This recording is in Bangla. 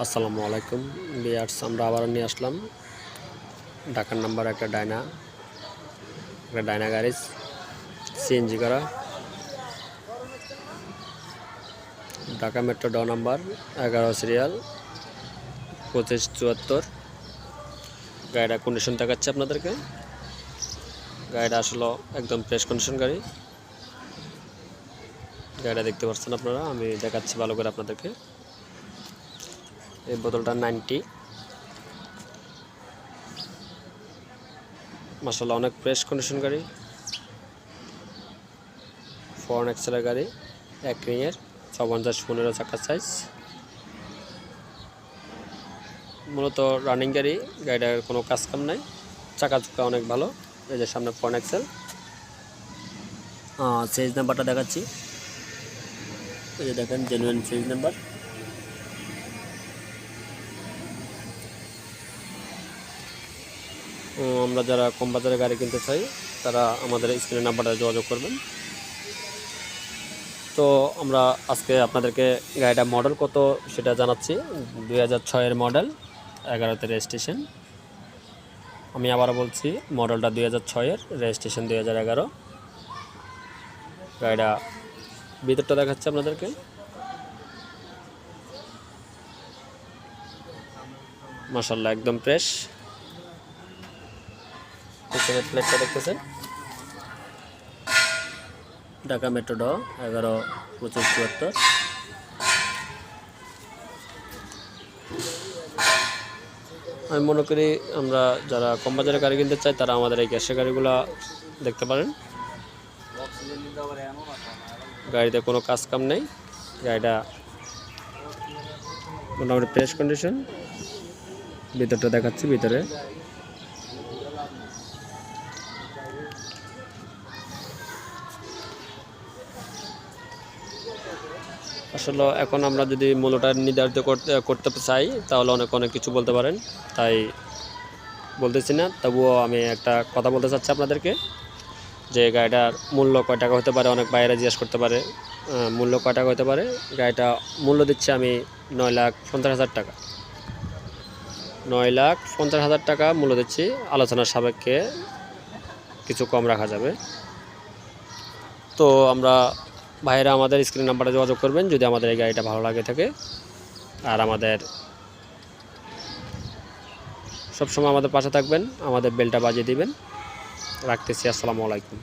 আসসালামু আলাইকুম ভিউয়ার্স, আমরা আবার নিয়ে আসলাম ঢাকার নাম্বার একটা ডায়না গাড়ি সিএনজি করা ঢাকা মেট্রো ড নাম্বার 11 সিরিয়াল 2574। গাড়িটা কন্ডিশন দেখাচ্ছে আপনাদেরকে। গাড়িটা আসলে একদম ফ্রেশ কন্ডিশন গাড়ি। গাড়িটা দেখতে পাচ্ছেন আপনারা, আমি দেখাচ্ছি ভালো করে আপনাদেরকে। এই বোতলটা 90, মাশাআল্লাহ অনেক ফ্রেশ কন্ডিশন গাড়ি। ফরেন এক্সেলের গাড়ি, 1 রিংয়ের 56-15 চাকার সাইজ। মূলত রানিং গাড়ি, গাড়িটার কোনো কাজ কাম নাই, চাকা চুকা অনেক ভালো। এই যে সামনে ফরেন এক্সেল, সিরিজ নাম্বারটা দেখাচ্ছি। এই যে দেখেন জেনুইন সিরিজ নাম্বার। আমরা যারা কম বাজারে গাড়ি কিনতে চাই তারা আমাদের স্ক্রিনের নাম্বারে যোগাযোগ করবেন। তো আমরা আজকে আপনাদেরকে গাড়িটা মডেল কত সেটা জানাচ্ছি। 2006-এর মডেল, 11তে রেজিস্ট্রেশন। আমি আবার বলছি, মডেলটা 2006-এর, রেজিস্ট্রেশন 2011। গাড়িটা ভিতরটা দেখাচ্ছে আপনাদেরকে। মাশাআল্লাহ একদম ফ্রেশ। পিছনের প্লেটটা দেখতেছেন, ঢাকা মেট্রো ড 11-2574। আমি মনে করি আমরা যারা কম বাজারে গাড়ি কিনতে চাই তারা আমাদের এই গ্যাসের গাড়িগুলো দেখতে পারেন। গাড়িতে কোনো কাজ কাম নেই, গাড়িটা মোটামুটি ফ্রেশ কন্ডিশন। ভিতরটা দেখাচ্ছি। ভিতরে আসলে এখন আমরা যদি মূল্যটা নির্ধারিত করতে চাই তাহলে অনেক কিছু বলতে পারেন, তাই বলতেছি না। তবুও আমি একটা কথা বলতে চাচ্ছি আপনাদেরকে, যে গাড়িটার মূল্য কয় টাকা হতে পারে। অনেক বাইরে জিজ্ঞেস করতে পারে মূল্য কয় টাকা হতে পারে। গাড়িটা মূল্য দিচ্ছি আমি 9,50,000 টাকা। 9,50,000 টাকা মূল্য দিচ্ছি। আলোচনার সাপেক্ষে কিছু কম রাখা যাবে। তো আমরা ভাইয়েরা আমাদের স্ক্রিন নাম্বারে যোগাযোগ করবেন যদি আমাদের এই গাড়িটা ভালো লাগে থাকে। আর আমাদের সবসময় আমাদের পাশে থাকবেন, আমাদের বেলটা বাজিয়ে দিবেন। রাখতেছি। আসসালামু আলাইকুম।